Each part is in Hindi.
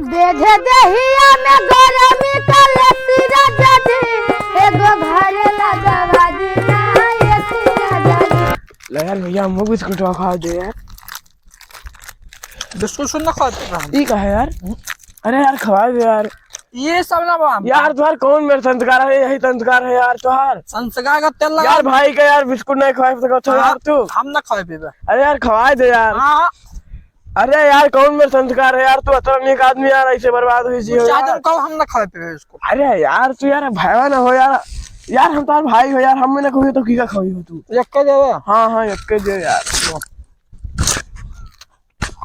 बेधे दहिया में गरमी काले सिरा जाजी एगो घरे लगावा दीना ये सिरा जाजी। ले यार भैया हमको बिस्कुट खा दे यार। बिस्कुट सुनना खाते ये कहा यार। अरे यार खवा दे यार। ये सब ना यार तुम्हार कौन मेरे संस्कार है, यही संस्कार है यार तुम्हार। संस्कार का तेल लगा यार भाई का यार बिस्कुट नहीं खवा सकता यार तू। हम ना खाए पीबे। अरे यार खवा दे यार। हाँ अरे यार कौन मेरे संस्कार है यार, तू अतरा नेक आदमी यार ऐसे बर्बाद हुई जी यार। कहो हम ना खाए पीबे इसको। अरे यार तू यार भाईवा ना हो यार। यार हम तार भाई हो यार, हम में ना कोई तो किका खाई हो तू। एक के देवे। हाँ हाँ एक के दे यार।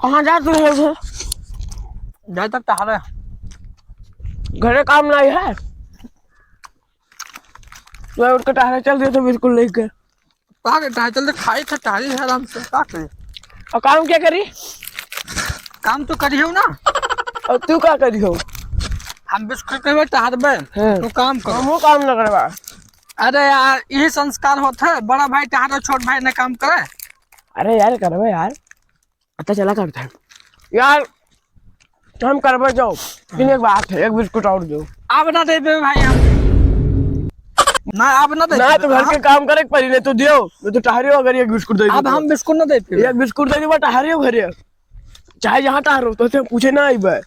कहाँ जा तू है उधर? जाए तक टहरे घरे काम नहीं है। मैं उठ के टहरे चल दिया तो बिल्कुल लेके। कहा के टहरे चलते खाई था टहरी है आराम से का करे। और काम क्या करी? काम तो करी हो ना। और तू क्या करी हो? हम बिस्कुट के टहरबे तू काम कर। हम काम न करवा। अरे यार यही संस्कार होता है, बड़ा भाई टहरे छोट भाई ने काम करे। अरे यार करवे यार, पता चला करते हैं यार। हम करवे जाओ लेकिन एक बात है, एक बिस्कुट और दो। अब ना दे भाई हम ना अब ना दे ना तो घर के काम करे परी ने तो दियो, मैं तो टहरियो अगर एक बिस्कुट दे। अब हम बिस्कुट ना दे एक बिस्कुट दे दो टहरियो घरे, चाहे जहाँ टहरो तो से पूछे ना आई बे।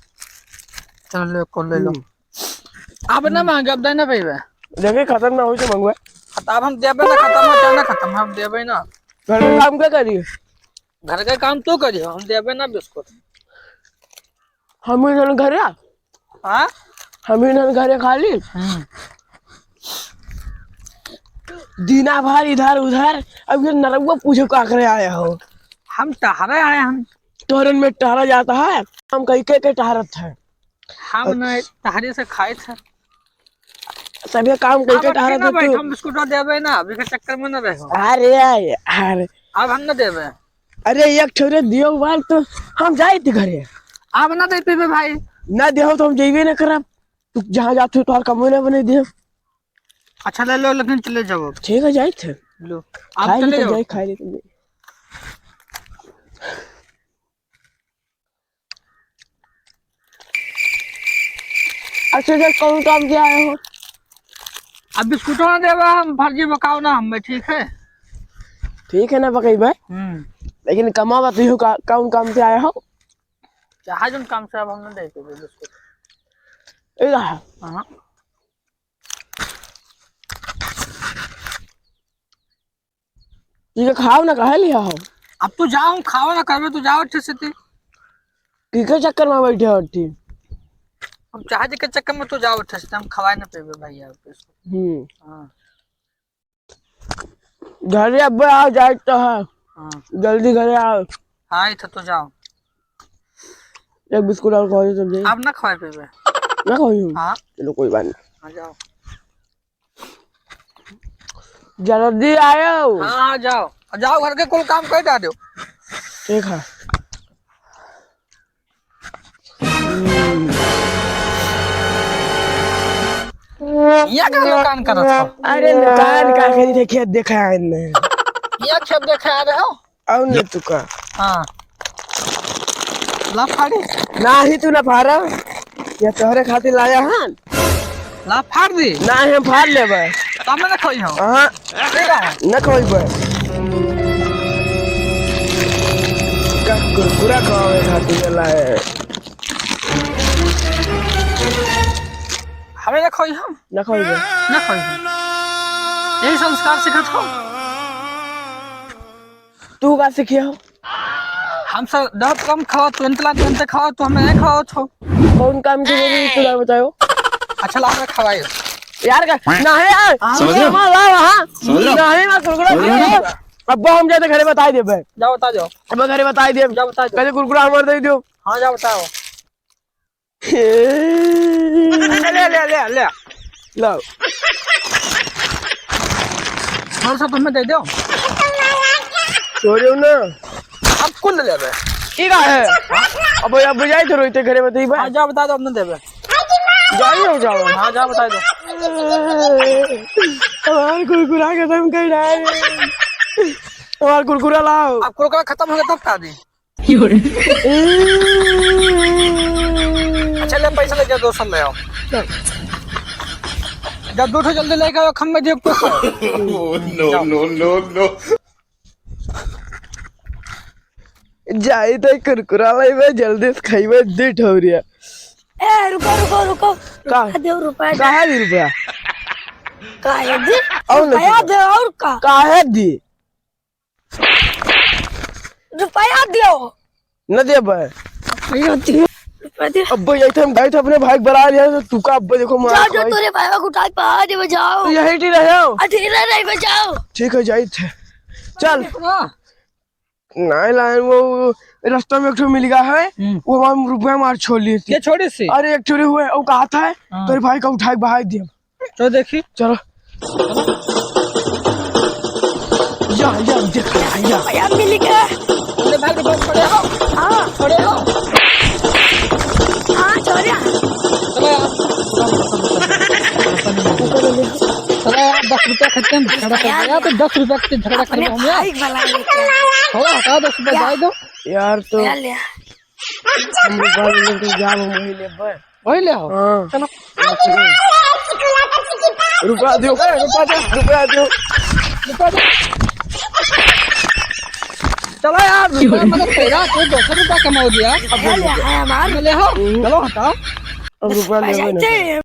चल ले को ले लो। अब ना मांगे अब देना पेबे। देखे खत्म ना हो तो मंगवा। अब हम देबे ना, खत्म हो ना खत्म हम देबे ना। घर में काम क्या करिए? घर का काम तो करियो, हम देबे ना बिस्कुट। हम ही घरे हां हम ही घरे खाली दीना भर इधर उधर। अब ये नरवा पूछो का करे आया हो। हम टहरे आए हम तोरन में टहरा जाता है, हम कहीं के टहरत है। हम ना टहरे से खाए थे सभी काम करके टहरत है तू। हम बिस्कुट देबे ना, अभी के चक्कर में ना रहो। अरे यार अब हम ना देबे। अरे एक छोरे दियो बार तो हम जाए थे घरे। अब ना दे पेबे भाई। ना दियो तो हम जेबे ना करब। तू जहाँ जाते हो तो कमो ना बने दियो। अच्छा ले लो लेकिन चले जाओ। ठीक है जाए थे लो आप आप चले तो जाओ। जाए खाए लेते। अच्छा जब कौन काम किया आए हो? अब बिस्कुट ना देबे हम फर्जी बकाओ ना हमें, ठीक है? ठीक है ना पकई भाई, लेकिन कमा बात हो कौन काम से आए हो? चाहे जोन काम से अब हम ना दे पेबे बिस्कुट। इधर हां ये खाओ ना कहे लिया हो। अब तू जाओ खाओ ना करबे, तू जाओ अच्छे से। की के चक्कर में बैठे हो ठी? हम चाहे के चक्कर में तो जाओ अच्छे से, हम खवाए ना पेबे भाई यार बिस्कुट। हां घरे अब आओ जाए तो है। हां जल्दी घरे आओ। हां इधर तो जाओ। एक बिस्कुट और खाओ सब जाए। अब ना खवाए पेबे ना खाओ। हां चलो कोई बात नहीं। आ जाओ। जल्दी आयो। हां जाओ जाओ, घर के कुल काम कर डाल दो। ठीक है। ये का दुकान करत हो? अरे दुकान का करी थे, खेत देखा है ने। ये खेत देखा आ रहे हो? और ने तू का हां ला फाड़ी ना ही तू ना फारा, ये तोहरे खातिर लाया हां। ला फाड़ दी ना हम फाड़ लेबे। तब ना खोई हो। हां ना खोइबे। का कुरकुरा खावे खातिर लाए। हमें ना खोई हम ना खोइबे। ना खोई यही संस्कार सिखत हो। तू का सीखे हो? हम सब दस कम खाओ, तुरंत खाओ, तो हमें नहीं खाओ छो। कौन काम की मेरी तू बताओ। अच्छा ला खवाइयो यार का ना है यार। समझ लो ना है मैं कुरकुरा। अब हम जाते घरे बता देबे। जाओ बता जाओ। अब घरे बता दे। जाओ बता जाओ। पहले कुरकुरा हमर दे दियो। हां जाओ बताओ। ले ले ले ले लो और सब हमें दे दो। छोड़ियो ना अब कुल ले लेबे। की का है? अब जाई तो रोते घरे बताइबे। हां जाओ बता दो, हमने देबे। जाइयो जाओ। हां जाओ बता दो। हमार कुरकुरा खत्म कर डाल। हमार कुरकुरा लाओ। अब कुरकुरा खत्म हो गया तब का दी। जा 200 ले आओ। चल जब 2 जल्दी लेके आओ, खम्मे देख तो जाई तो कुरकुरा लाइबे जल्दी से खाइबे दे ठौरिया। ए रुको रुको रुको का दे रुपया काहे दी रुपया काहे दे और रुपया दे और का काहे दी रुपया दियो न देबे रुपया दे। अब्बा यही थे हम गए थे अपने भाई बरा लिया तो तू का अब्बा देखो मार जाओ जो तोरे भाई को उठा के आ दे बजाओ। तो यही ठीक रहे हो। अठीला नहीं बजाओ। ठीक है जाई थे चल नहीं लाइन वो रास्ता में एक ठो मिल गया है वो हम रुपया मार छोड़ लिए थे। ये छोड़ी सी अरे एक ठोरी हुए वो कहा था तेरे भाई का उठा के बाहर दिया। तो देखी चलो या देखा या भैया मिल गया। मेरे भाई के पास खड़े हो, हां खड़े हो। हां छोड़िया चलो यार, चलो यार 10 रुपया खर्चे में झगड़ा कर दिया तो 10 रुपया के झगड़ा कर रहे होंगे। भाई भला लेके थोड़ा हटा 10 रुपया जाए दो यार तो ले ले हम लोग लेके जा वो महीने पर वही ले आओ। हां चलो रुपया दो रुपया दो चलो यार, मतलब तेरा तो 200 रुपया कमाओ दिया। ले हमार ले आओ, चलो हटाओ। अब रुपया लेवे ना।